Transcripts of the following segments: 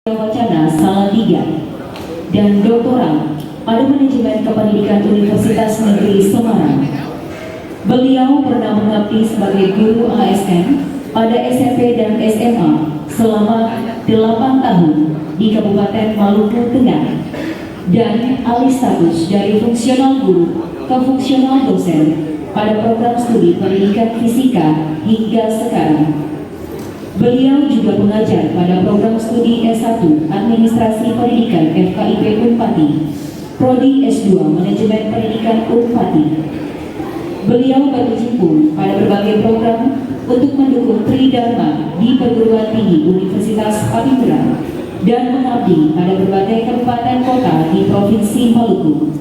Wacana Salatiga dan doktoral pada manajemen kependidikan Universitas Negeri Semarang. Beliau pernah mengabdi sebagai guru ASN pada SMP dan SMA selama 8 tahun di Kabupaten Maluku Tengah dan alih status dari fungsional guru ke fungsional dosen pada program studi pendidikan fisika hingga sekarang. Beliau juga mengajar pada program studi S1 Administrasi Pendidikan FKIP Unpati, Prodi S2 Manajemen Pendidikan Unpati. Beliau berkecimpung pada berbagai program untuk mendukung Tridharma di perguruan tinggi Universitas Patibura dan mengabdi pada berbagai kabupaten kota di Provinsi Maluku.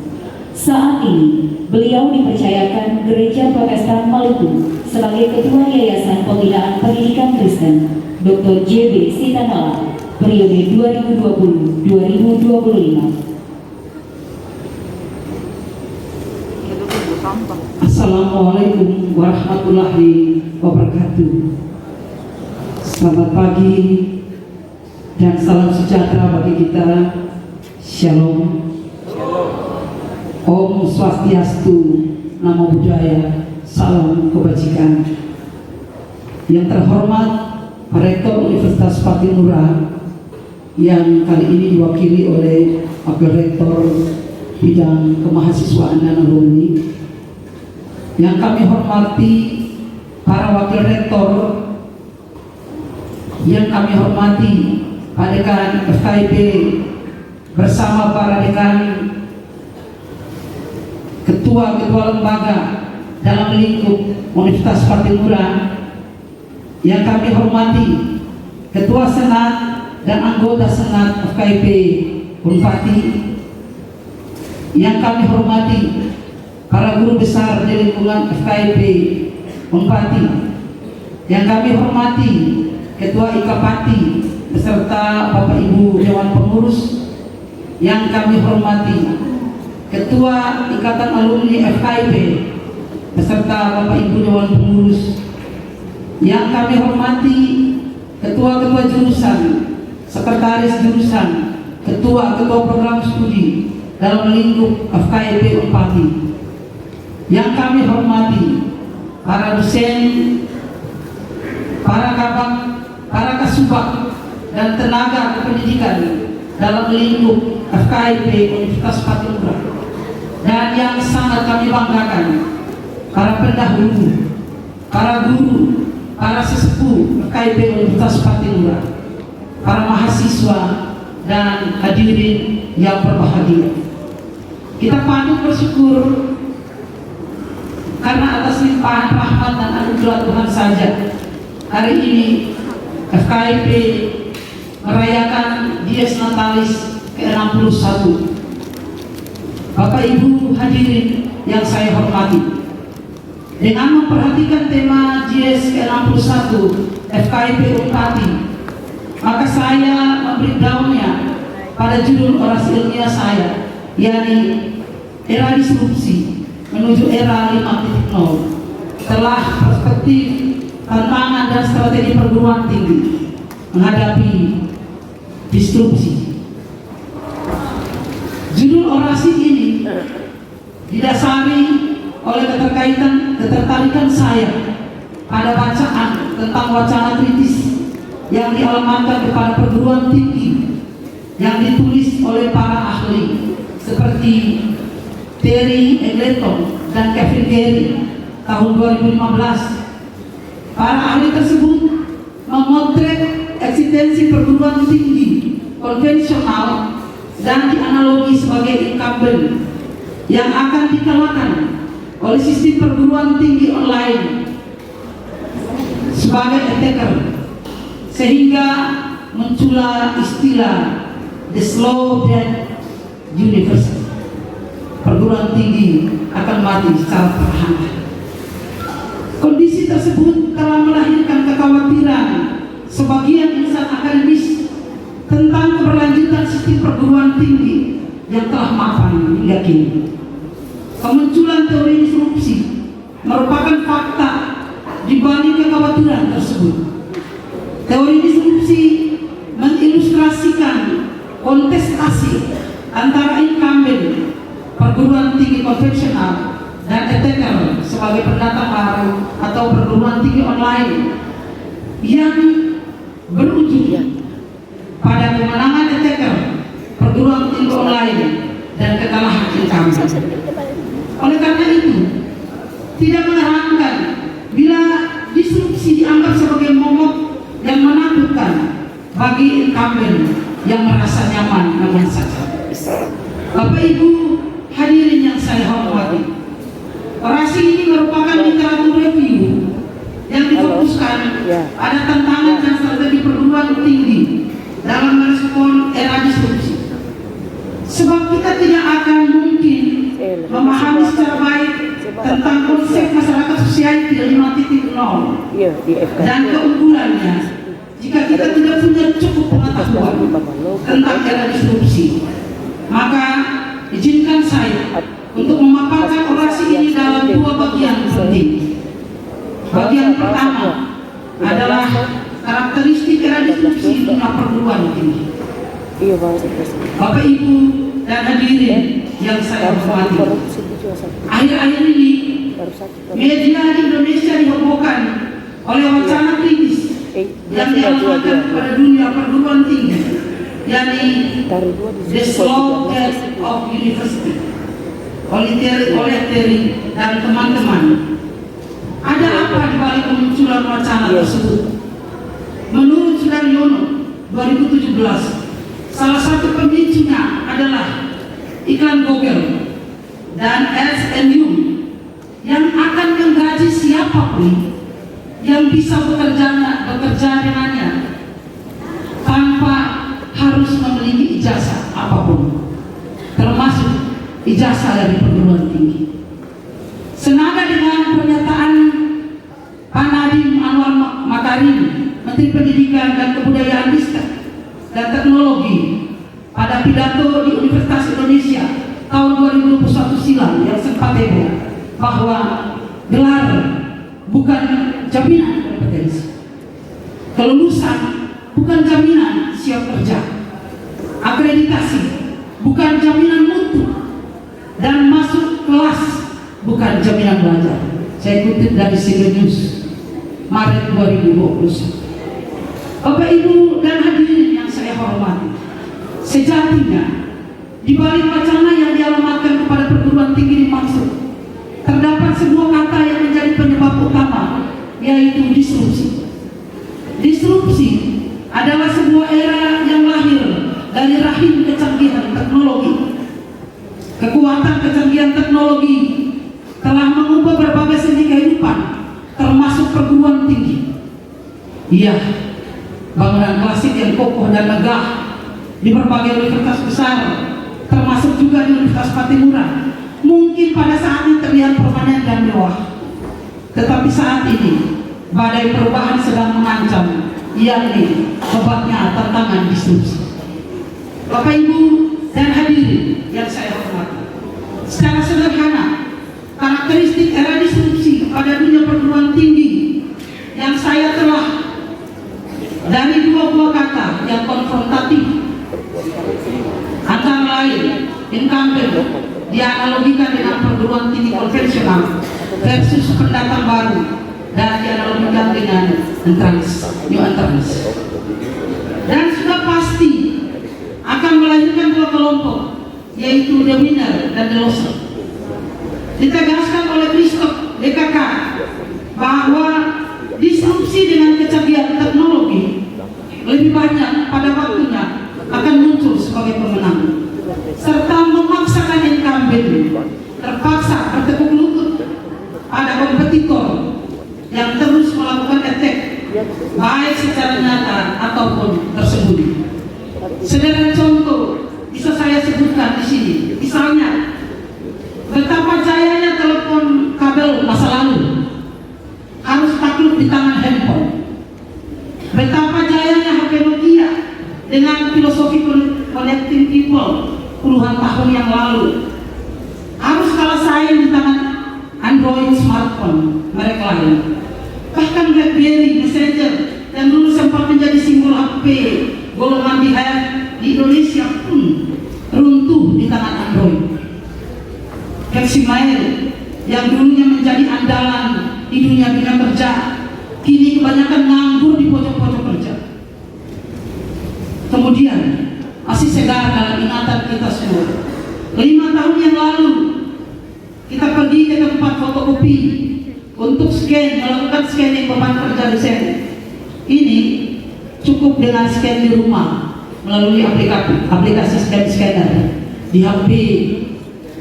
Saat ini, beliau dipercayakan Gereja Protestan Maluku sebagai Ketua Yayasan Pembinaan Pendidikan Kristen Dr. JB Sitanala periode 2020-2025. Assalamualaikum warahmatullahi wabarakatuh. Selamat pagi dan salam sejahtera bagi kita. Shalom. Om Swastiastu, Namo Buddhaya, salam kebajikan. Yang terhormat Pak Rektor Universitas Patibura yang kali ini diwakili oleh Wakil Rektor bidang kemahasiswaan dan alumni. Yang kami hormati para Wakil Rektor, yang kami hormati Pak Dekan FKIP bersama para Dekan, ketua-ketua lembaga dalam lingkup Universitas Patibura, yang kami hormati Ketua Senat dan anggota Senat FKIP Unpati, yang kami hormati para guru besar di lingkungan FKIP Unpati, yang kami hormati Ketua IKAPATI beserta Bapak Ibu Dewan Pengurus, yang kami hormati Ketua Ikatan Alumni FKIP beserta Bapak Ibu Dewan Pengurus, yang kami hormati ketua-ketua jurusan, sekretaris jurusan, ketua-ketua program studi dalam lingkup FKIP Unpati, yang kami hormati para dosen, para kabak, para kasubag dan tenaga kependidikan dalam lingkup FKIP Universitas Patibura, dan yang sangat kami banggakan para pendahulu, para guru, para sesepuh FKIP Universitas Patibura, para mahasiswa dan hadirin yang berbahagia. Kita patut bersyukur karena atas limpahan rahmat dan anugerah Tuhan saja hari ini FKIP merayakan Dies Natalis ke-61. Bapak Ibu hadirin yang saya hormati, dengan memperhatikan tema Dies ke-61 FKIP Unpati, maka saya memberi gaunnya pada judul orasi ilmiah saya, yakni Era Disrupsi menuju Era 5.0, telah perspektif, tantangan dan strategi perguruan tinggi menghadapi disrupsi. Judul orasi ini didasari oleh ketertarikan saya pada bacaan tentang wacana kritis yang dialamatkan kepada perguruan tinggi yang ditulis oleh para ahli seperti Terry Eggleton dan Kevin Gary tahun 2015. Para ahli tersebut memotret eksistensi perguruan tinggi konvensional dan dianalogi sebagai incumbent yang akan dikalahkan oleh sistem perguruan tinggi online sebagai attacker, sehingga muncullah istilah the slow death university. Perguruan tinggi akan mati secara perlahan. Kondisi tersebut telah melahirkan kekhawatiran sebagian insan akademis tentang keberlanjutan sistem perguruan tinggi yang telah mapan hingga kini. Kemunculan teori disrupsi merupakan fakta di balik kekhawatiran tersebut. Teori disrupsi mengilustrasi mengilustrasikan kontestasi antara incumbent perguruan tinggi konvensional dan ETKR sebagai pendatang baru atau perguruan tinggi online yang berujung pada kemenangan ETKR perguruan tinggi online dan kekalahan incumbent. Oleh karena itu, tidak mengherankan bila disrupsi dianggap sebagai momok yang menakutkan bagi incumbent yang merasa nyaman saja. Bapak Ibu hadirin yang saya hormati, orasi ini merupakan literatur review yang difokuskan pada tantangan dan strategi perguruan tinggi dalam merespon era disrupsi. Sebab kita tidak akan mungkin memahami secara baik tentang konsep masyarakat society 5.0 dan keunggulannya jika kita tidak punya cukup pengetahuan tentang era disrupsi. Maka izinkan saya untuk memaparkan orasi ini dalam dua bagian penting. Bagian pertama adalah karakteristik era disrupsi dunia perguruan tinggi. Bapak Ibu dan hadirin yang saya hormati, akhir-akhir ini media di Indonesia dihebohkan oleh wacana kritis yang dialamatkan kepada dunia perguruan tinggi, yakni the slow death of university oleh Terry dan teman-teman. Ada apa di balik kemunculan wacana tersebut? Menurut Sudaryono 2017, salah satu pemicunya adalah iklan Google dan SNU yang akan menggaji siapapun yang bisa bekerja dengannya tanpa harus memiliki ijazah apapun, termasuk ijazah dari perguruan tinggi. Senada dengan pernyataan Pak Nadiem Anwar Makarim, Menteri Pendidikan dan Kebudayaan Ristek dan Teknologi, pada pidato di Universitas Indonesia tahun 2021 silam yang sempat heboh bahwa gelar bukan jaminan kompetensi, kelulusan bukan jaminan siap kerja, akreditasi bukan jaminan mutu, dan masuk kelas bukan jaminan belajar. Saya kutip dari Silo News Maret 2021. Bapak Ibu dan hadirin yang saya hormati, sejatinya di balik wacana yang dialamatkan kepada perguruan tinggi dimaksud terdapat sebuah kata yang menjadi penyebab utama, yaitu disrupsi. Disrupsi adalah sebuah era yang lahir dari rahim kecanggihan teknologi. Kekuatan kecanggihan teknologi telah mengubah berbagai seni kehidupan, termasuk perguruan tinggi. Iya, bangunan klasik yang kokoh dan megah di berbagai universitas besar, termasuk juga di Universitas Patimura, mungkin pada saat ini terlihat permanen dan mewah. Tetapi saat ini badai perubahan sedang mengancam, yakni obatnya tantangan disrupsi. Bapak Ibu dan hadirin yang saya hormati, secara sederhana karakteristik era disrupsi pada dunia perguruan tinggi yang saya telah dari dua buah kata yang konfrontatif, antara lain incumbent dianalogikan dengan perguruan tinggi konvensional versus pendatang baru, dan dianalogikan dengan new entrance, dan sudah pasti akan melahirkan dua kelompok, yaitu the winner dan the loser. Ditegaskan oleh Christoph DKK bahwa disrupsi dengan kecanggihan teknologi lebih banyak pada waktunya akan muncul sebagai pemenang, serta memaksakan incumbent terpaksa bertekuk lutut pada kompetitor yang terus melakukan attack, baik secara nyata ataupun tersembunyi. Sederet contoh bisa saya sebutkan di sini. Misalnya, betapa jayanya telepon kabel masa lalu harus takluk di tangan handphone. Betapa jayanya HP Nokia dengan filosofi connecting people puluhan tahun yang lalu harus kalah saing di tangan Android smartphone merek lain. Bahkan BlackBerry Messenger yang dulu sempat menjadi simbol HP golongan di Indonesia pun runtuh di tangan Android. Mail yang dulunya menjadi andalan di dunia kerja, kini kebanyakan nganggur di pojok-pojok kerja. Kemudian masih segar dalam ingatan kita semua. 5 tahun yang lalu kita pergi ke tempat fotokopi untuk melakukan scanning beban kerja dosen. Ini cukup dengan scan di rumah melalui aplikasi scanner di HP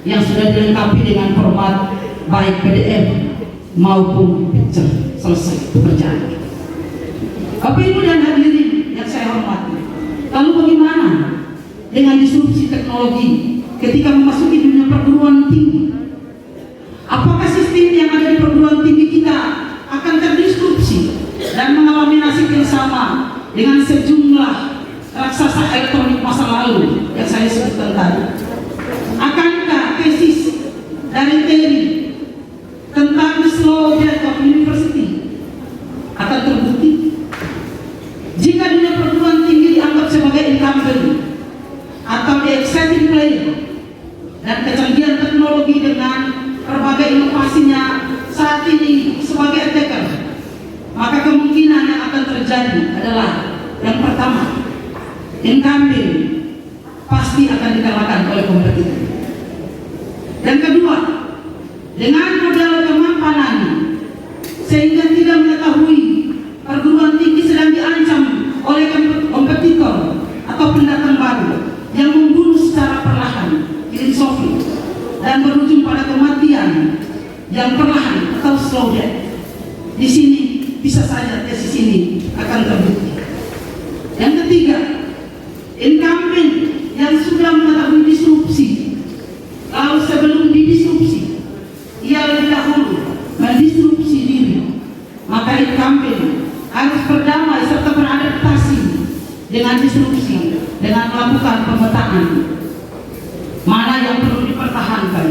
yang sudah dilengkapi dengan format baik PDF maupun picture. Selesai pekerjaan. Bapak Ibu dan hadirin yang saya hormati, lalu bagaimana dengan disrupsi teknologi ketika memasuki dunia perguruan tinggi? Apakah sistem yang ada di perguruan tinggi kita akan terdisrupsi dan mengalami nasib yang sama dengan sejumlah raksasa elektronik masa lalu yang saya sebutkan tadi? Akankah tesis dari TERI tentang the slow death of university akan terbukti jika dunia perguruan tinggi dianggap sebagai incumbent atau the exciting player, dan kecanggihan teknologi dengan berbagai inovasinya saat ini sebagai attacker? Maka kemungkinan yang akan terjadi adalah yang pertama, incumbent pasti akan dikalahkan oleh kompetitor. Yang kedua, dengan modal kemapanan sehingga tidak mengetahui perguruan tinggi sedang diancam oleh kompetitor atau pendatang baru yang membunuh secara perlahan, killing softly, dan berujung pada kematian yang perlahan atau slow death. Di sini bisa saja tesis ini akan terbukti. Yang ketiga, incumbent yang sudah mengetahui disrupsi, lalu sebelum didisrupsi ia lebih dahulu mendisrupsi diri, maka incumbent harus berdamai serta beradaptasi dengan disrupsi dengan melakukan pemetaan mana yang perlu dipertahankan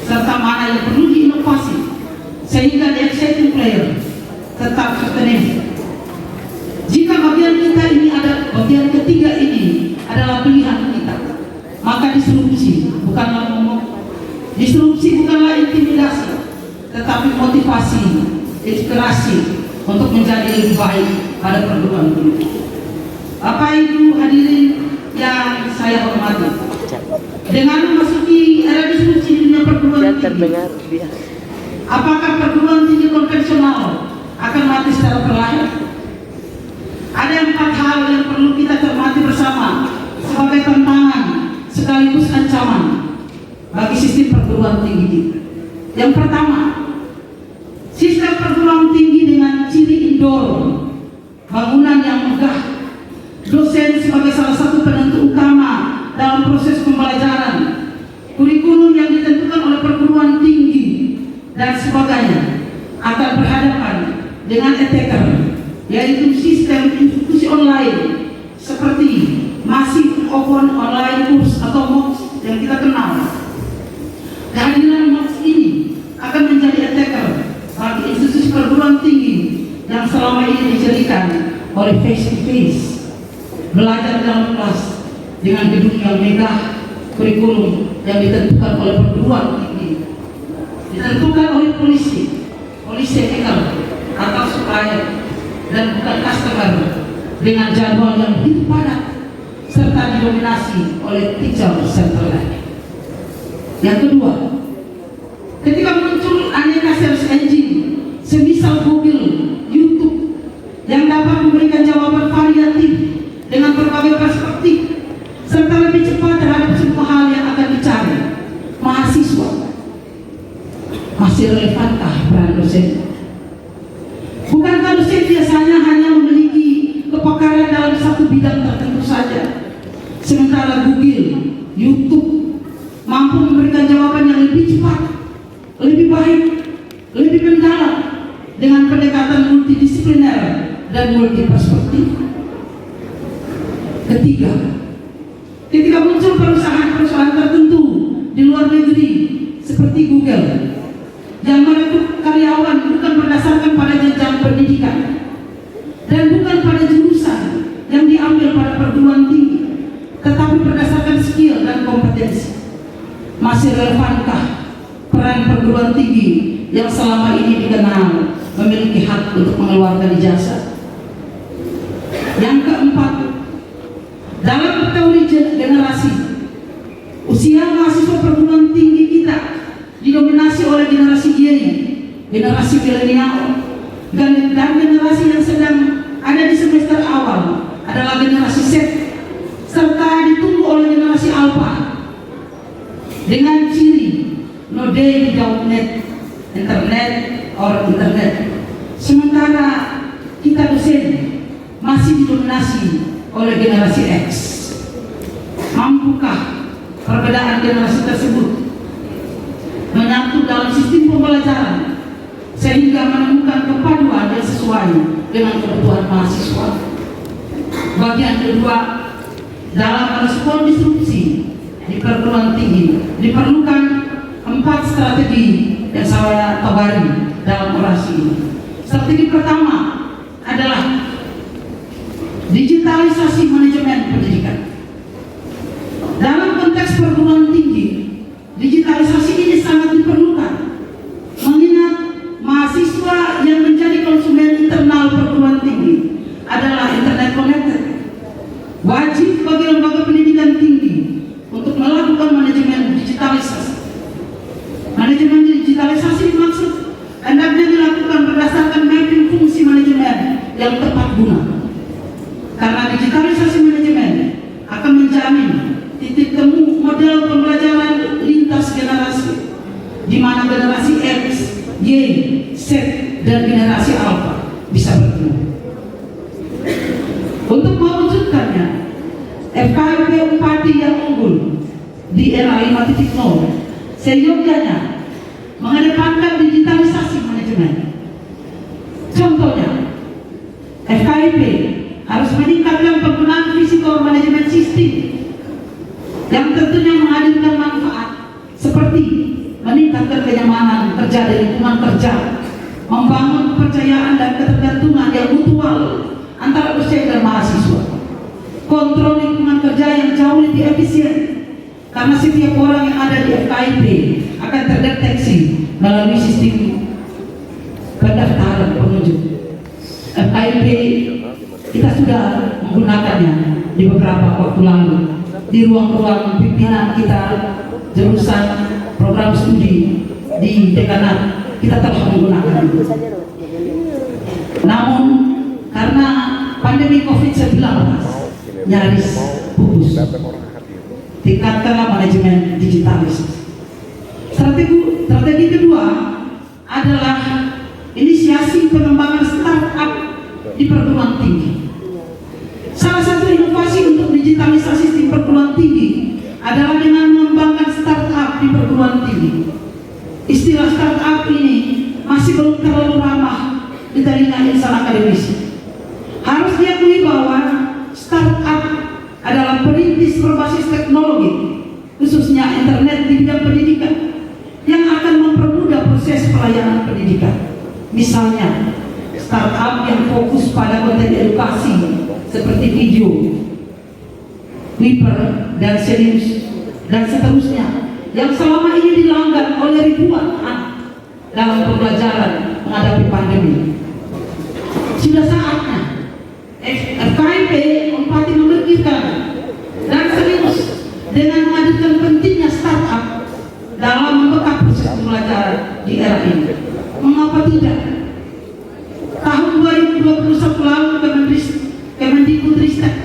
serta mana yang perlu diinovasi sehingga the exciting player tetap sustainable. Jika bagian kita ini bagian ketiga ini adalah pilihan kita, maka disrupsi bukanlah disrupsi bukanlah intimidasi, tetapi motivasi, inspirasi untuk menjadi lebih baik pada perguruan tinggi. Bapak Ibu hadirin yang saya hormati, dengan memasuki era disrupsi di dunia perguruan tinggi, apakah perguruan tinggi konvensional akan mati secara perlahan? Ada 4 hal yang perlu kita cermati bersama sebagai tantangan sekaligus ancaman bagi sistem perguruan tinggi kita. Yang pertama, sistem perguruan tinggi dengan ciri indoor, bangunan yang megah, dosen sebagai salah satu penentu utama dalam proses pembelajaran, kurikulum yang ditentukan oleh perguruan tinggi dan sebagainya, akan berhadapan dengan attacker, yaitu sistem institusi online seperti masif open online course atau MOOC yang kita kenal. Kehadiran MOOC ini akan menjadi attacker bagi institusi perguruan tinggi yang selama ini dijadikan oleh face to face, belajar dalam kelas dengan gedung yang megah, kurikulum yang ditentukan oleh perguruan tinggi, ditentukan oleh polisi ethical atau supplier, dan bukan customer, dengan jadwal yang begitu padat serta didominasi oleh teacher central. Yang kedua, ketika muncul aneka search engine semisal Google, YouTube yang dapat memberikan jawaban variatif dengan berbagai perspektif serta lebih cepat terhadap semua hal yang akan dicari mahasiswa, masih relevankah peran dosen? Bukankah dosen biasanya hanya memiliki kepakaran dalam satu bidang tertentu saja, sementara Google, YouTube mampu memberikan jawaban yang lebih cepat, lebih baik, lebih mendalam dengan pendekatan multidisipliner dan multiperspektif. Ketiga, ketika muncul perusahaan-perusahaan tertentu di luar negeri seperti Google yang merekrut karyawan bukan berdasarkan pada jenjang pendidikan dan bukan pada jurusan yang diambil pada perguruan Masih relevankah peran perguruan tinggi yang selama ini dikenal memiliki hak untuk mengeluarkan ijazah? Yang keempat, dalam teori generasi, usia mahasiswa perguruan tinggi kita didominasi oleh generasi Y, generasi milenial, dan generasi yang sedang ada di semester awal adalah generasi Z, serta ditunggu oleh generasi Alpha dengan ciri no day without net, internet or internet. Sementara kita dosen masih didominasi oleh generasi X. Mampukah perbedaan generasi tersebut menyatu dalam sistem pembelajaran sehingga menemukan kepaduan yang sesuai dengan kebutuhan mahasiswa? Bagian kedua, dalam merespon disrupsi di perguruan tinggi diperlukan 4 strategi yang saya tabari dalam orasi ini. Strategi pertama adalah digitalisasi manajemen pendidikan. Dalam konteks perguruan tinggi, digitalisasi ini sangat diperlukan, mengingat mahasiswa yang menjadi konsumen internal perguruan tinggi adalah internet connected. Wajib bagi lembaga pendidikan tinggi untuk melakukan manajemen digitalisasi. Manajemen digitalisasi dimaksud hendaknya dilakukan berdasarkan mapping fungsi manajemen yang tepat guna. Karena digitalisasi manajemen akan menjamin titik temu model pembelajaran lintas generasi, di mana generasi X, Y, Z, dan generasi Alpha bisa bertemu. Untuk mewujudkannya, FKIP Upati yang unggul di era 5.0 seyogyanya mengedepankan digitalisasi manajemen. Contohnya, FKIP harus meningkatkan penggunaan visitor manajemen sistem yang tentunya menghadirkan manfaat seperti meningkatkan kenyamanan kerja di lingkungan kerja, membangun kepercayaan dan ketergantungan yang mutual antara dosen dan mahasiswa, kontrol lingkungan kerja yang jauh lebih efisien karena setiap orang yang ada di FKIP akan terdeteksi melalui sistem pendaftaran pengunjung. FKIP kita sudah menggunakannya di beberapa waktu lalu di ruang-ruang pimpinan kita, jurusan program studi di dekanat kita telah menggunakan. Namun karena pandemi COVID-19 nyaris pupus, tingkatkanlah manajemen digitalisasi. Strategi kedua adalah inisiasi pengembangan startup di perguruan tinggi. Salah satu inovasi untuk digitalisasi sistem perguruan tinggi adalah dengan mengembangkan startup di perguruan tinggi. Istilah startup ini masih belum terlalu ramah di telinga insan akademisi. Harus diakui bahwa startup adalah perintis berbasis teknologi, khususnya internet di bidang pendidikan, yang akan mempermudah proses pelayanan pendidikan. Misalnya, startup yang fokus pada konten edukasi seperti video, Viper, dan Serius, dan seterusnya, yang selama ini dilanggar oleh ribuan anak dalam pembelajaran menghadapi pandemi. Sudah saatnya FKIP Empati memikirkan dan serius dengan menghadirkan pentingnya startup dalam membekap proses pembelajaran di era ini. Mengapa tidak? Tahun 2021 lalu Kemendikbudristek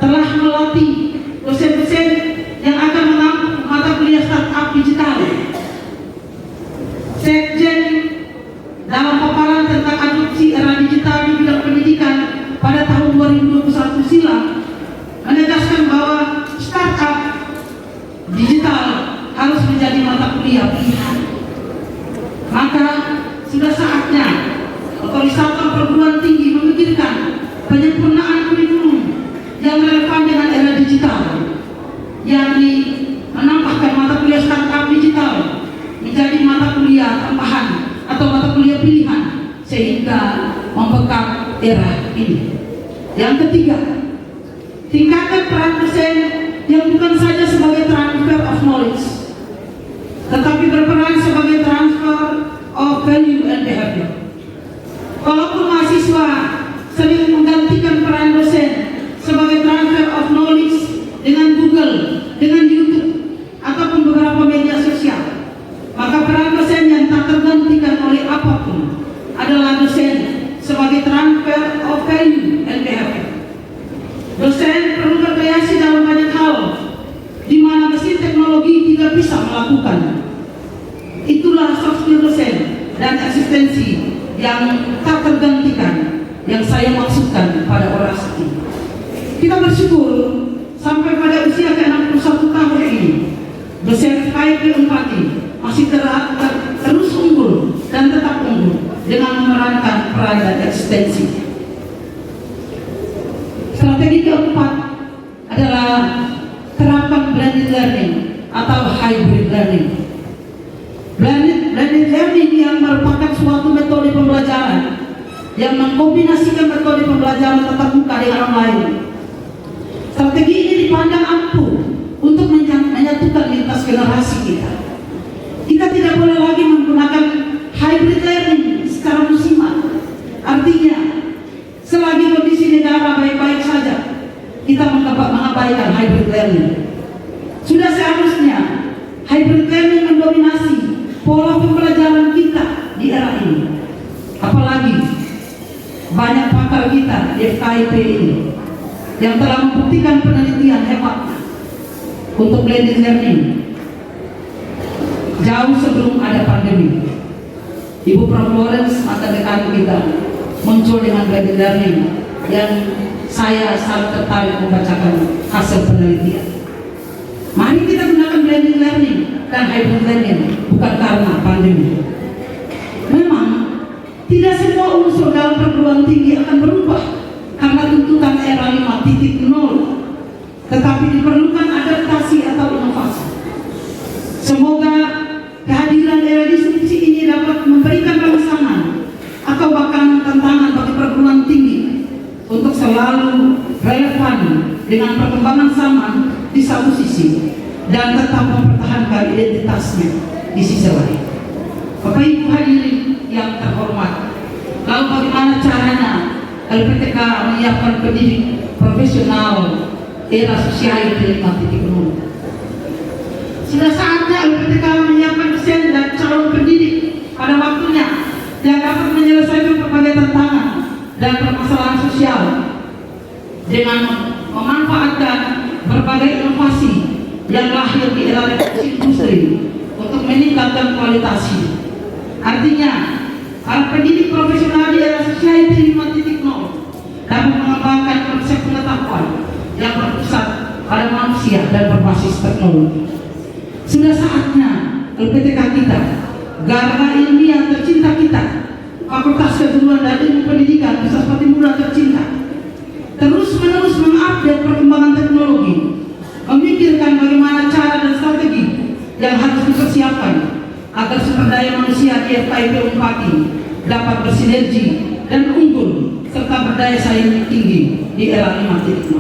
telah melatih dosen-dosen yang akan menampung mata kuliah startup digital. Sekjen dalam paparan tentang adopsi era digital di bidang pendidikan pada tahun 2021 silam menegaskan bahwa startup digital harus menjadi mata kuliah pilihan. Maka sudah saatnya otorisator perguruan tinggi memikirkan penyempurnaan kurikulum yang relevan dengan era digital, yakni menambahkan mata kuliah startup digital menjadi mata kuliah tambahan atau mata kuliah pilihan sehingga membekap era ini. Yang ketiga, tingkatkan peran dosen yang bukan saja sebagai of value and behavior. Walaupun mahasiswa sering menggantikan peran dosen sebagai transfer of knowledge dengan Google, dengan YouTube, ataupun beberapa media sosial, maka peran dosen yang tak tergantikan oleh apapun adalah dosen sebagai transfer of value and behavior. Dosen perlu berkreasi dalam banyak hal, di mana mesin teknologi tidak bisa melakukan. Itulah soft skill dosen dan eksistensi yang tak tergantikan yang saya maksudkan pada orasi. Kita bersyukur sampai pada usia ke-61 tahun ini, dosen FKIP Unpati masih terus unggul dan tetap unggul dengan memerankan peran dan eksistensi. Strategi keempat adalah terapkan blended learning atau hybrid learning. Blended learning yang merupakan suatu metode pembelajaran yang mengkombinasikan metode pembelajaran tatap muka dengan online. Strategi ini dipandang ampuh untuk menyatukan lintas generasi kita. Kita tidak boleh lagi menggunakan hybrid learning secara musiman. Artinya, selagi kondisi negara baik-baik saja, kita mengabaikan hybrid learning. Sudah seharusnya hybrid learning mendominasi pola pembelajaran kita di era ini. Apalagi banyak pakar kita di FKIP ini yang telah membuktikan penelitian hebat untuk blended learning jauh sebelum ada pandemi. Ibu Prof. Lawrence, mantan dekan kita, muncul dengan blended learning yang saya sangat tertarik membacakan hasil penelitian. Mari kita gunakan blended learning dan hybrid learning bukan karena pandemi. Memang tidak semua unsur dalam perguruan tinggi akan berubah karena tuntutan era 5.0, tetapi diperlukan adaptasi atau inovasi. Semoga kehadiran era disrupsi ini dapat memberikan rangsangan atau bahkan tantangan bagi perguruan tinggi untuk selalu relevan dengan perkembangan zaman di satu sisi dan tetap mempertahankan identitasnya di sisi lain. Bapak Ibu hadirin yang terhormat, lalu bagaimana caranya LPTK menyiapkan pendidik profesional era Society 5.0? Sudah saatnya LPTK menyiapkan dosen dan calon pendidik pada waktunya yang dapat menyelesaikan berbagai tantangan dan permasalahan sosial dengan memanfaatkan berbagai inovasi yang lahir di era revolusi industri untuk meningkatkan kualitas hidup. Artinya, para pendidik profesional di era Society 5.0 dapat mengembangkan konsep pengetahuan yang berpusat pada manusia dan berbasis teknologi. Sudah saatnya LPTK kita, garda ilmiah tercinta kita, Fakultas Keguruan dan Ilmu Pendidikan Universitas Patimura tercinta, terus-menerus mengupdate perkembangan teknologi, memikirkan bagaimana cara dan strategi yang harus dipersiapkan agar sumber daya manusia di FKIP Unpati dapat bersinergi dan unggul serta berdaya saing tinggi di era 5.0.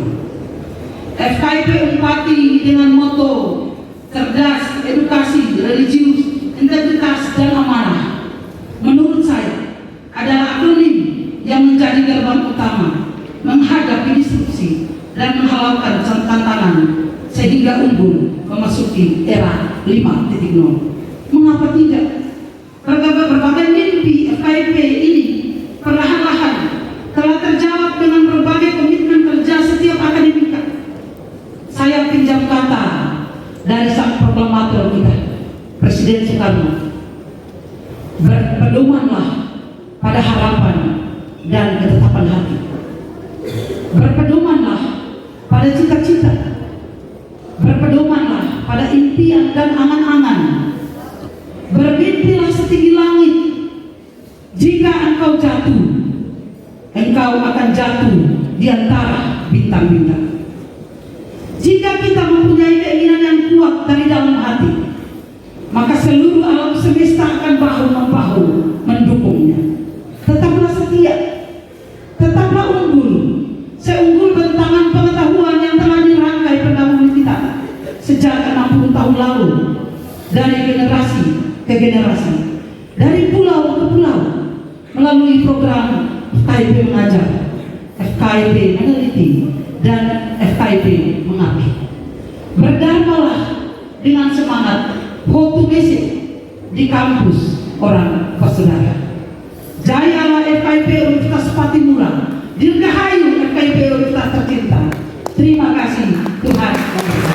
FKIP Unpati dengan moto cerdas, edukasi, religius, integritas, dan amanah, menurut saya adalah akronim yang menjadi gerbang utama menghadapi disrupsi dan menghalalkan tantangan sehingga unggul memasuki era 5.0. Mengapa tidak? Berbagai mimpi FKIP ini perlahan-lahan telah terjawab dengan berbagai komitmen kerja setiap akademika. Saya pinjam kata dari sang proklamator kita, Presiden Soekarno, berpedomanlah pada harapan dan ketetapan hati. Berpedomanlah pada cita-cita. Berpedomanlah pada impian dan angan-angan. Bermimpilah setinggi langit. Jika engkau jatuh, engkau akan jatuh di antara bintang-bintang. Jika kita mempunyai keinginan yang kuat dari dalam hati, maka seluruh alam semesta akan bahu-membahu mendukungnya. Tetaplah setia, tetaplah unggul, seunggul bentangan pengetahuan yang telah dirangkai pendahulu kita sejak 60 tahun lalu, dari generasi ke generasi, dari pulau ke melalui program FKIP mengajar, FKIP meneliti, dan FKIP mengabdi. Berdharmalah dengan semangat Hotu Basic di kampus orang bersaudara. Jayalah FKIP Universitas Patimura, dirgahayu FKIP Universitas tercinta. Terima kasih, Tuhan memberkati.